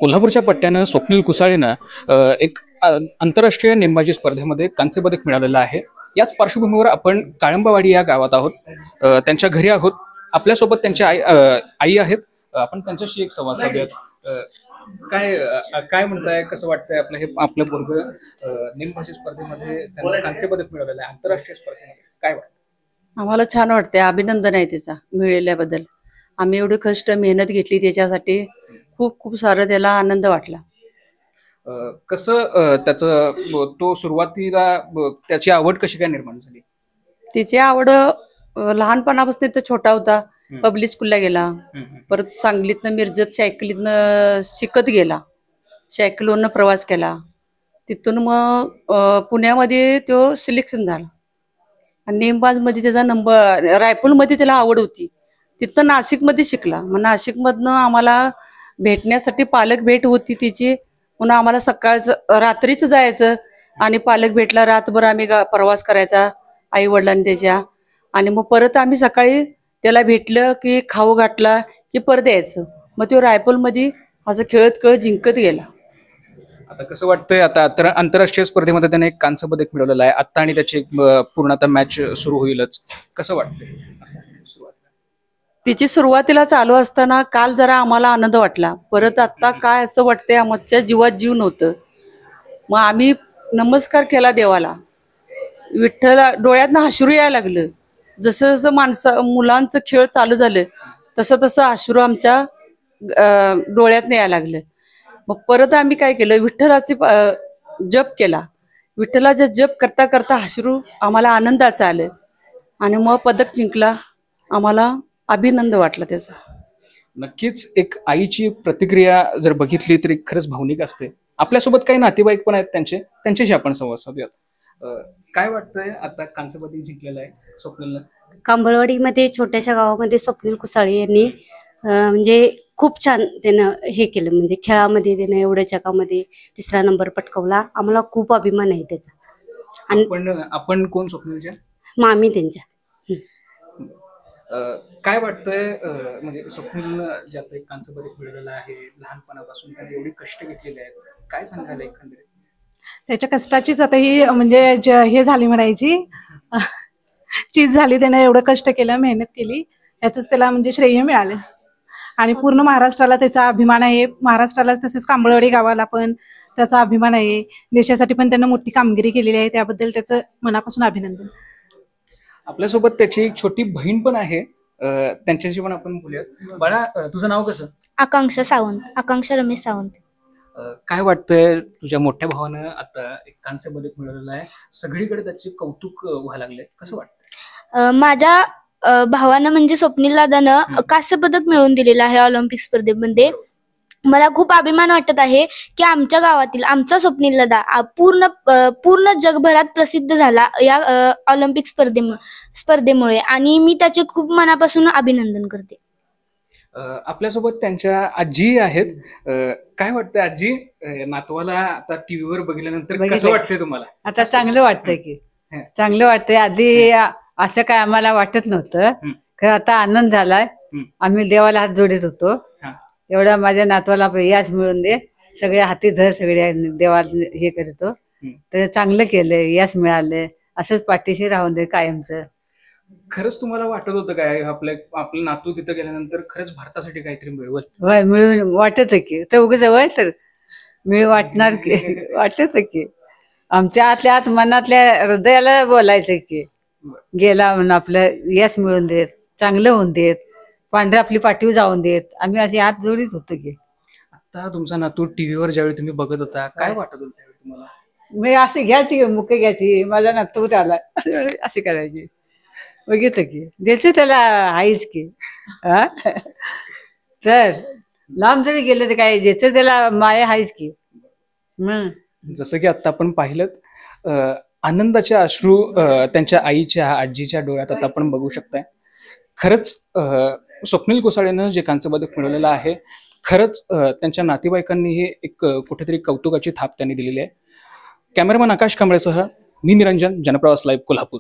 कोल्हापूरच्या पट्ट्यानं स्वप्नील कुसाळेनं एक आंतरराष्ट्रीय नेमबाजी स्पर्धेमध्ये कांस्य पदक मिळवलेलं आहे. याच पार्श्वभूमीवर आपण काळंबावाडी या गावात आहोत. त्यांच्या घरी आहोत. आपल्यासोबत त्यांच्या आई आहेत. आपण त्यांच्याशी एक संवाद साधूयात. काय काय म्हणताय, कसं वाटतंय आपलं हे आपलं पोरगं नेमबाजी स्पर्धेमध्ये त्यांना कांस्य पदक मिळवलेलं आहे आंतरराष्ट्रीय स्पर्धेमध्ये, काय वाटतं? आम्हाला छान वाटते, अभिनंदन आहे त्याचा मिळाल्याबद्दल. आम्ही एवढे कष्ट मेहनत घेतली त्याच्यासाठी, खूप खूप सारं त्याला आनंद वाटला. कसं त्याचं तो सुरुवातीला त्याची आवड कशी काय निर्माण झाली? त्याची आवड लहानपणापासून तो छोटा होता, पब्लिक स्कूलला गेला, परत सांगलीतनं मिरजत सायकलीतनं शिकत गेला, सायकलवरनं प्रवास केला. तिथून मग पुण्यामध्ये तो सिलेक्शन झाला आणि नेमबाजमध्ये त्याचा नंबर, रायपूरमध्ये त्याला आवड होती, तिथं नाशिकमध्ये शिकला. मग नाशिकमधनं आम्हाला भेटण्यासाठी पालक भेट होती तिची. पुन्हा आम्हाला सकाळचं रात्रीच जायचं आणि पालक भेटला, रातभर आम्ही प्रवास करायचा आई वडिलांनी त्याच्या. आणि मग परत आम्ही सकाळी त्याला भेटलं की खाऊ घातला की परत यायचं. मग तो रायपूरमध्ये असं खेळत खेळत जिंकत गेला. आता कसं वाटतंय, आता आंतरराष्ट्रीय स्पर्धेमध्ये त्याने एक कांस्य पदक मिळवलेलं आहे आता आणि त्याची पूर्ण आता मॅच सुरू होईलच, कसं वाटतंय? तिची सुरुवातीला चालू असताना काल जरा आम्हाला आनंद वाटला, परत आता काय असं वाटतंय आमच्या जीवात जीव नव्हतं. मग आम्ही नमस्कार केला देवाला. विठ्ठल डोळ्यातनं अश्रू यायला लागलं. जसं जसं मुलांचं खेळ चालू झालं तसं तसं अश्रू आमच्या डोळ्यातनं यायला लागलं. मग परत आम्ही काय केलं, विठ्ठलाचे जप केला. विठ्ठलाचा जप करता करता अश्रू आम्हाला आनंदाचं आलं आणि मग पदक जिंकला. आम्हाला अभिनंदन वाटलं त्याचा. नक्कीच एक आईची प्रतिक्रिया जर बघितली तरी खरंच भावनिक असते. आपल्यासोबत काही नातेवाईक पण आहेत त्यांच्याशी आपण संवाद साधूयात. काय वाटतंय, आता कांस्य पदक जिंकलेलं आहे स्वप्नीलनं? कांबळवाडीमध्ये छोट्याशा गावामध्ये स्वप्नील कुसाळे यांनी म्हणजे खूप छान त्यानं हे केलं. म्हणजे खेळामध्ये त्यानं एवढ्या जगामध्ये 3रा नंबर पटकावला. आम्हाला खूप अभिमान आहे त्याचा. आणि आपण कोण स्वप्नीलच्या मामी त्यांच्या. काय वाटतंय, म्हणजे स्वप्नीलनं जे आता एक कांस्य पदक मिळवलेलं आहे, लहानपणापासून त्याने एवढे कष्ट घेतलेले आहेत, काय सांगायला एकंदरीत? त्याच्या कष्टाचीच आता ही म्हणजे हे झाली म्हणायची, चीज झाली. त्याने एवढं कष्ट केलं, मेहनत केली, याचंच त्याला म्हणजे श्रेय मिळालं. आणि पूर्ण महाराष्ट्राला त्याचा अभिमान आहे. महाराष्ट्राला तसेच कांबळवाडी गावाला पण त्याचा अभिमान आहे. देशासाठी पण त्यानं मोठी कामगिरी केलेली आहे, त्याबद्दल त्याचं मनापासून अभिनंदन. आपल्यासोबत त्याची एक छोटी बहीण पण आहे, त्यांच्याशी पण आपण बोलूयात. बाळा, तुझं नाव कसं? आकांक्षा सावंत. आकांक्षा रमेश सावंत. काय वाटतंय, तुझ्या मोठ्या भावानं आता एक कांस्य पदक मिळवलेलं आहे, सगळीकडे त्याचे कौतुक व्हायला लागले, कसं वाटतं? माझ्या भावानं म्हणजे स्वप्नील दादानं कांस्य पदक मिळवून दिलेलं आहे ऑलिम्पिक स्पर्धेमध्ये. मला खूप अभिमान वाटत आहे की आमच्या गावातील आमचा स्वप्नील दादा पूर्ण जगभरात प्रसिद्ध झाला या ऑलिम्पिक स्पर्धेमुळे. आणि मी त्याचे खूप मनापासून अभिनंदन करते. आपल्यासोबत त्यांच्या आजी आहेत. काय वाटतंय आजी, नातवाला आता टीव्हीवर बघितल्यानंतर कसं वाटतंय तुम्हाला? आता चांगलं वाटतंय की, चांगलं वाटतंय. आधी असं काय आम्हाला वाटत नव्हतं, खरं आता आनंद झालाय. आम्ही देवाला हात जोडीत होतो, एवढा माझ्या नातवाला यश मिळून दे, सगळे हाती धर, सगळे देवाला हे करतो. तर चांगलं केलंय, यश मिळालंय, असंच पाठीशी राहून दे कायमचं. खरंच तुम्हाला वाटत होतं काय, आपलं नातू तिथं गेल्यानंतर खरंच भारतासाठी काहीतरी मिळवल? होय, मिळून वाटत की, तर उगाच वय तर वाटणार की, वाटत की आमच्या आतल्या आत मनातल्या हृदयाला बोलायचं की गेला म्हणून आपलं यश मिळून देत, चांगलं होऊन देत, पांढऱ्या आपली पाठीवर जाऊन देत. आम्ही अशी हात जोडीत होतो की. आता तुमचा नातू टीव्हीवर ज्यावेळी तुम्ही बघत होता, काय वाटत होतं त्यावेळी तुम्हाला? मी अशी घ्यायची, मुके घ्यायची, माझा नातू आला अशी करायची. बघितलं की द्यायचं त्याला आईच की. तर लांब जरी गेलं तर काय द्यायचं त्याला, माया हायच की. जसं की आता आपण पाहिलं, आनंदाचे अश्रू त्यांच्या आईच्या आजीच्या डोळ्यात आता आपण बघू शकताय. खरंच स्वप्नील कुसाळेनं जे कांस्य पदक मिळवलेलं आहे, खरंच त्यांच्या नातेवाईकांनी हे एक कुठेतरी कौतुकाची थाप त्यांनी दिलेली आहे. कॅमेरामन आकाश कांबळेसह मी निरंजन, जनप्रवास लाईव्ह, कोल्हापूर.